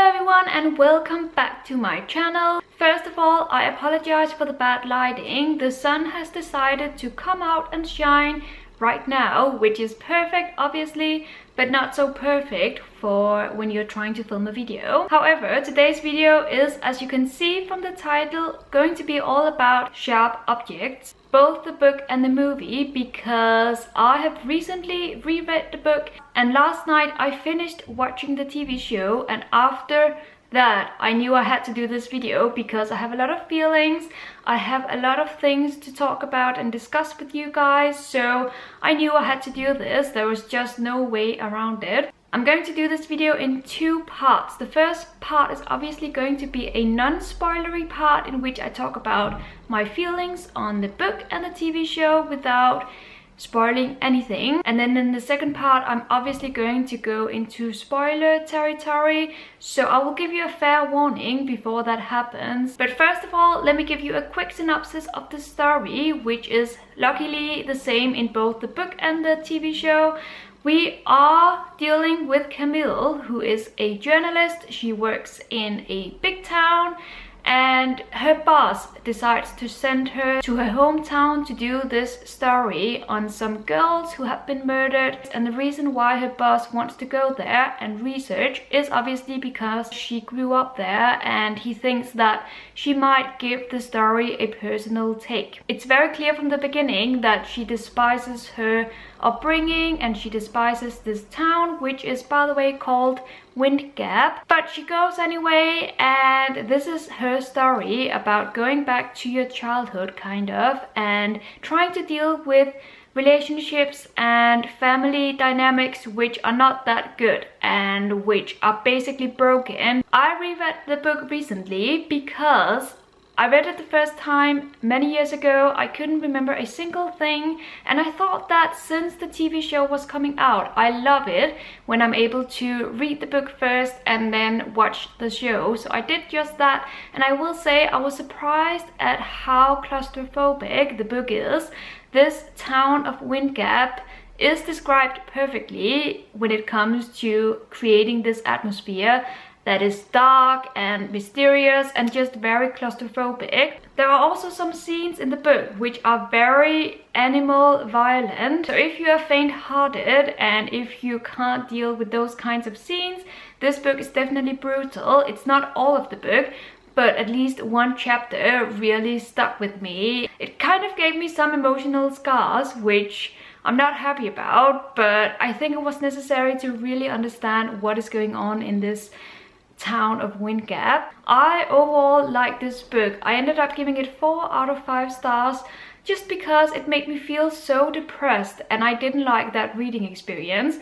everyone and welcome back to my channel. First of all, I apologize for the bad lighting. The sun has decided to come out and shine right now, which is perfect obviously, but not so perfect for when you're trying to film a video. However, today's video is, as you can see from the title, going to be all about sharp objects, both the book and the movie, because I have recently reread the book and last night I finished watching the TV show, and after that I knew I had to do this video because I have a lot of feelings, I have a lot of things to talk about and discuss with you guys, so I knew I had to do this. There was just no way around it. I'm going to do this video in two parts. The first part is obviously going to be a non-spoilery part in which I talk about my feelings on the book and the TV show without spoiling anything, and then in the second part I'm obviously going to go into spoiler territory, so I will give you a fair warning before that happens. But first of all, let me give you a quick synopsis of the story, which is luckily the same in both the book and the TV show. We are dealing with Camille, who is a journalist. She works in a big town, and her boss decides to send her to her hometown to do this story on some girls who have been murdered. And the reason why her boss wants to go there and research is obviously because she grew up there and he thinks that she might give the story a personal take. It's very clear from the beginning that she despises her upbringing and she despises this town, which is, by the way, called Wind Gap, but she goes anyway, and this is her story about going back to your childhood kind of, and trying to deal with relationships and family dynamics which are not that good and which are basically broken. I reread the book recently because I read it the first time many years ago. I couldn't remember a single thing, and I thought that since the TV show was coming out, I love it when I'm able to read the book first and then watch the show. So I did just that, and I will say I was surprised at how claustrophobic the book is. This town of Wind Gap is described perfectly when it comes to creating this atmosphere that is dark and mysterious and just very claustrophobic. There are also some scenes in the book which are very animal violent. So if you are faint-hearted and if you can't deal with those kinds of scenes, this book is definitely brutal. It's not all of the book, but at least one chapter really stuck with me. It kind of gave me some emotional scars, which I'm not happy about, but I think it was necessary to really understand what is going on in this town of Wind Gap. I overall like this book. I ended up giving it 4 out of 5 stars just because it made me feel so depressed and I didn't like that reading experience.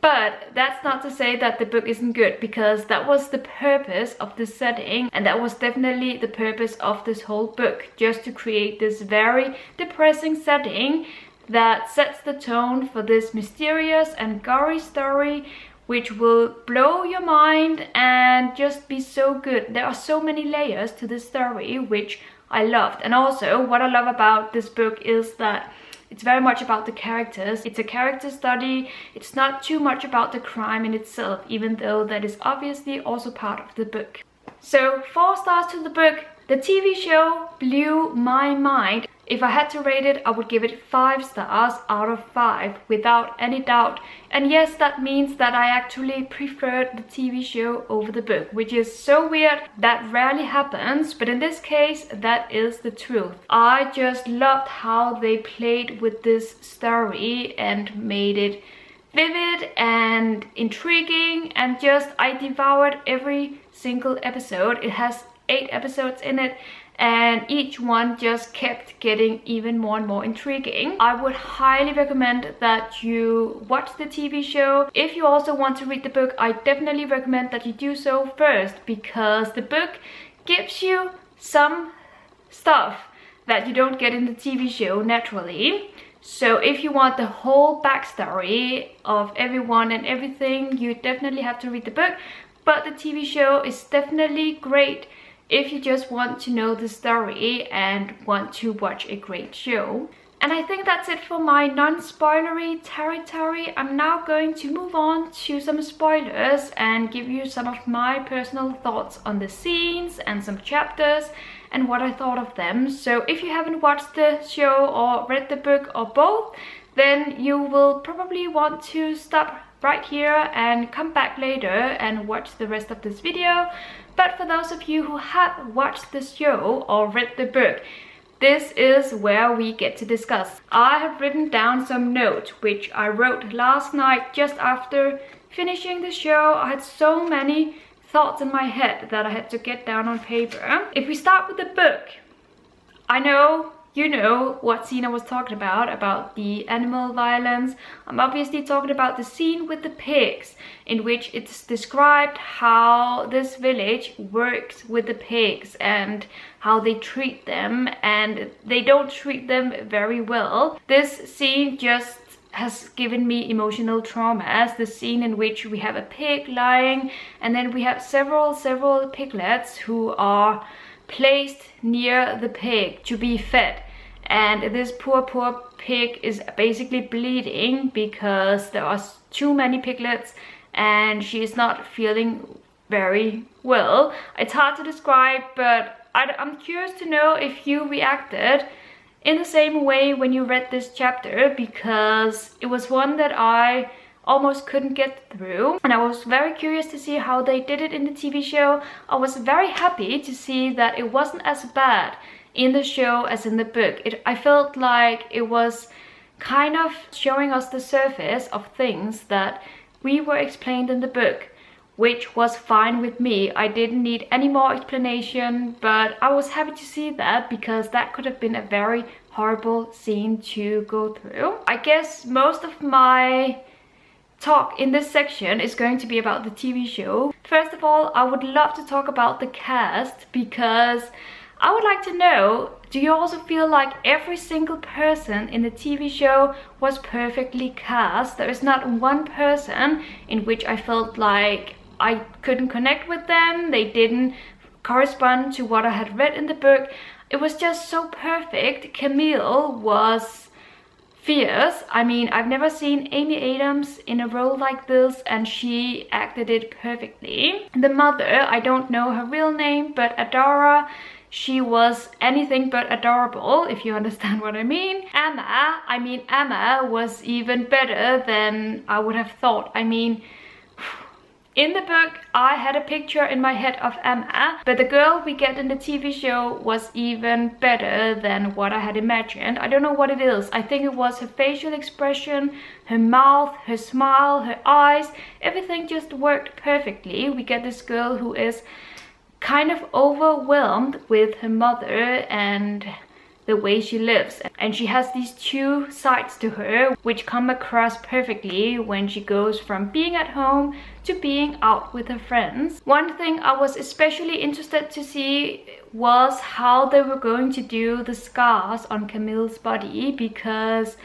But that's not to say that the book isn't good, because that was the purpose of the setting, and that was definitely the purpose of this whole book, just to create this very depressing setting that sets the tone for this mysterious and gory story which will blow your mind and just be so good. There are so many layers to this story which I loved. And also what I love about this book is that it's very much about the characters. It's a character study. It's not too much about the crime in itself, even though that is obviously also part of the book. So 4 stars to the book. The TV show blew my mind. If I had to rate it, I would give it 5 stars out of 5 without any doubt. And yes, that means that I actually preferred the TV show over the book, which is so weird. That rarely happens, but in this case, that is the truth. I just loved how they played with this story and made it vivid and intriguing, and just I devoured every single episode. It has 8 episodes in it, and each one just kept getting even more and more intriguing. I would highly recommend that you watch the TV show. If you also want to read the book, I definitely recommend that you do so first, because the book gives you some stuff that you don't get in the TV show naturally. So if you want the whole backstory of everyone and everything, you definitely have to read the book. But the TV show is definitely great if you just want to know the story and want to watch a great show. And I think that's it for my non-spoilery territory. I'm now going to move on to some spoilers and give you some of my personal thoughts on the scenes and some chapters and what I thought of them. So if you haven't watched the show or read the book or both, then you will probably want to stop right here and come back later and watch the rest of this video. But for those of you who have watched the show or read the book, this is where we get to discuss. I have written down some notes which I wrote last night just after finishing the show. I had so many thoughts in my head that I had to get down on paper. If we start with the book, I know you know what scene I was talking about the animal violence. I'm obviously talking about the scene with the pigs, in which it's described how this village works with the pigs and how they treat them, and they don't treat them very well. This scene just has given me emotional trauma, as the scene in which we have a pig lying, and then we have several piglets who are placed near the pig to be fed. And this poor pig is basically bleeding because there are too many piglets and she is not feeling very well. It's hard to describe, but I'm curious to know if you reacted in the same way when you read this chapter, because it was one that I almost couldn't get through, and I was very curious to see how they did it in the TV show. I was very happy to see that it wasn't as bad in the show as in the book. I felt like it was kind of showing us the surface of things that we were explained in the book, which was fine with me. I didn't need any more explanation, but I was happy to see that, because that could have been a very horrible scene to go through. I guess most of my talk in this section is going to be about the TV show. First of all, I would love to talk about the cast, because I would like to know, do you also feel like every single person in the TV show was perfectly cast? There is not one person in which I felt like I couldn't connect with them. They didn't correspond to what I had read in the book. It was just so perfect. Camille was fierce. I mean, I've never seen Amy Adams in a role like this, and she acted it perfectly. The mother, I don't know her real name, but Adora, she was anything but adorable, if you understand what I mean. Emma was even better than I would have thought. I mean, in the book, I had a picture in my head of Emma, but the girl we get in the TV show was even better than what I had imagined. I don't know what it is. I think it was her facial expression, her mouth, her smile, her eyes. Everything just worked perfectly. We get this girl who is kind of overwhelmed with her mother and the way she lives, and she has these two sides to her which come across perfectly when she goes from being at home to being out with her friends. One thing I was especially interested to see was how they were going to do the scars on Camille's body, because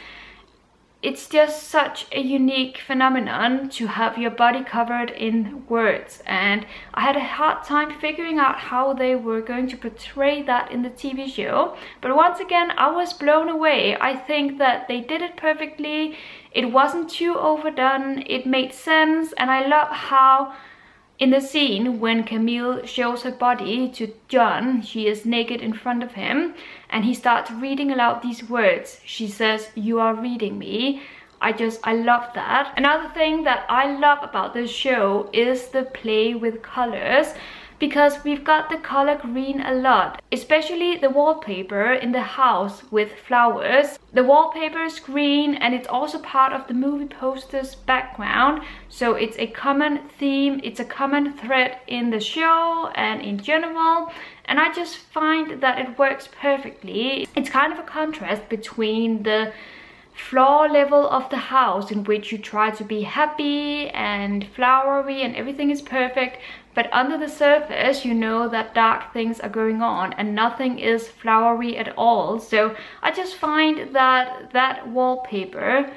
it's just such a unique phenomenon to have your body covered in words, and I had a hard time figuring out how they were going to portray that in the TV show. But once again, I was blown away. I think that they did it perfectly. It wasn't too overdone. It made sense, and I love how in the scene when Camille shows her body to John, she is naked in front of him, and he starts reading aloud these words. She says, "You are reading me." I love that. Another thing that I love about this show is the play with colors, because we've got the color green a lot, especially the wallpaper in the house with flowers. The wallpaper is green, and it's also part of the movie poster's background, so it's a common theme, it's a common thread in the show and in general, and I just find that it works perfectly. It's kind of a contrast between the floor level of the house, in which you try to be happy and flowery and everything is perfect, but under the surface you know that dark things are going on and nothing is flowery at all. So I just find that that wallpaper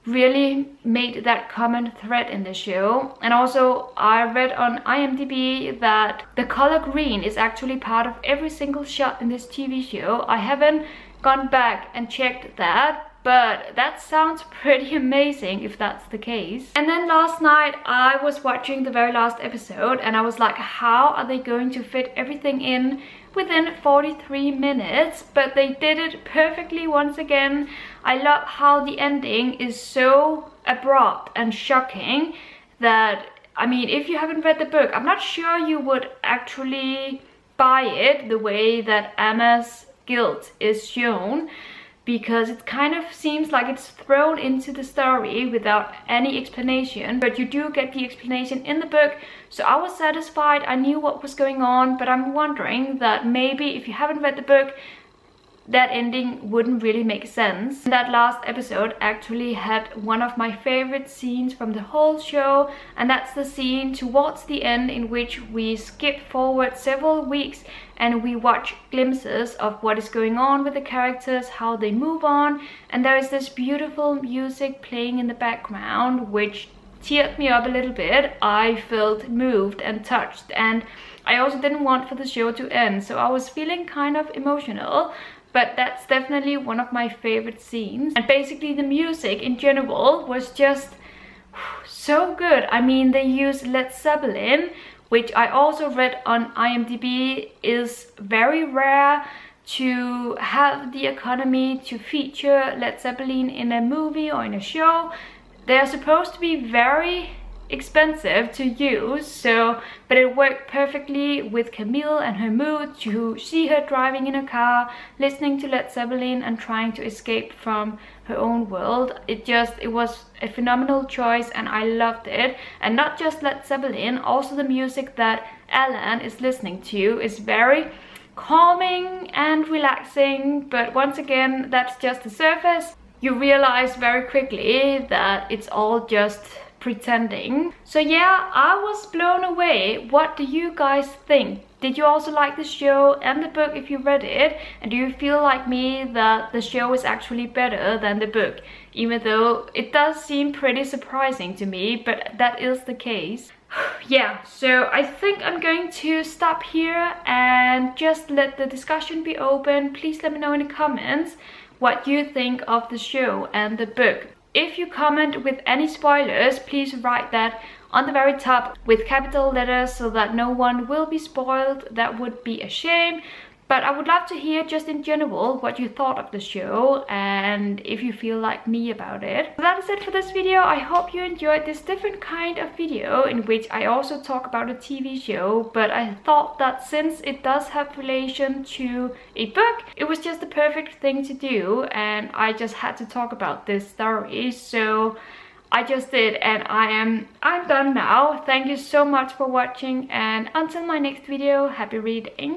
really made that common thread in the show. And also I read on IMDb that the color green is actually part of every single shot in this TV show. I haven't gone back and checked that, but that sounds pretty amazing if that's the case. And then last night I was watching the very last episode and I was like, how are they going to fit everything in within 43 minutes? But they did it perfectly once again. I love how the ending is so abrupt and shocking that, I mean, if you haven't read the book, I'm not sure you would actually buy it the way that Anna's guilt is shown, because it kind of seems like it's thrown into the story without any explanation, but you do get the explanation in the book. So I was satisfied, I knew what was going on, but I'm wondering that maybe if you haven't read the book, that ending wouldn't really make sense. That last episode actually had one of my favorite scenes from the whole show, and that's the scene towards the end in which we skip forward several weeks and we watch glimpses of what is going on with the characters, how they move on, and there is this beautiful music playing in the background which teared me up a little bit. I felt moved and touched, and I also didn't want for the show to end, so I was feeling kind of emotional. But that's definitely one of my favorite scenes. And basically the music in general was just so good. I mean, they used Led Zeppelin, which I also read on IMDb is very rare to have the economy to feature Led Zeppelin in a movie or in a show. They are supposed to be very expensive to use, so but it worked perfectly with Camille and her mood, to see her driving in a car listening to Led Zeppelin and trying to escape from her own world. It was a phenomenal choice and I loved it. And not just Led Zeppelin, also the music that Alan is listening to is very calming and relaxing, but once again, that's just the surface. You realize very quickly that it's all just pretending. So yeah, I was blown away. What do you guys think? Did you also like the show and the book if you read it? And do you feel like me that the show is actually better than the book? Even though it does seem pretty surprising to me, but that is the case. Yeah, so I think I'm going to stop here and just let the discussion be open. Please let me know in the comments what you think of the show and the book. If you comment with any spoilers, please write that on the very top with capital letters so that no one will be spoiled. That would be a shame. But I would love to hear just in general what you thought of the show and if you feel like me about it. So that is it for this video. I hope you enjoyed this different kind of video in which I also talk about a TV show, but I thought that since it does have relation to a book, it was just the perfect thing to do and I just had to talk about this story. So I just did, and I'm done now. Thank you so much for watching, and until my next video, happy reading.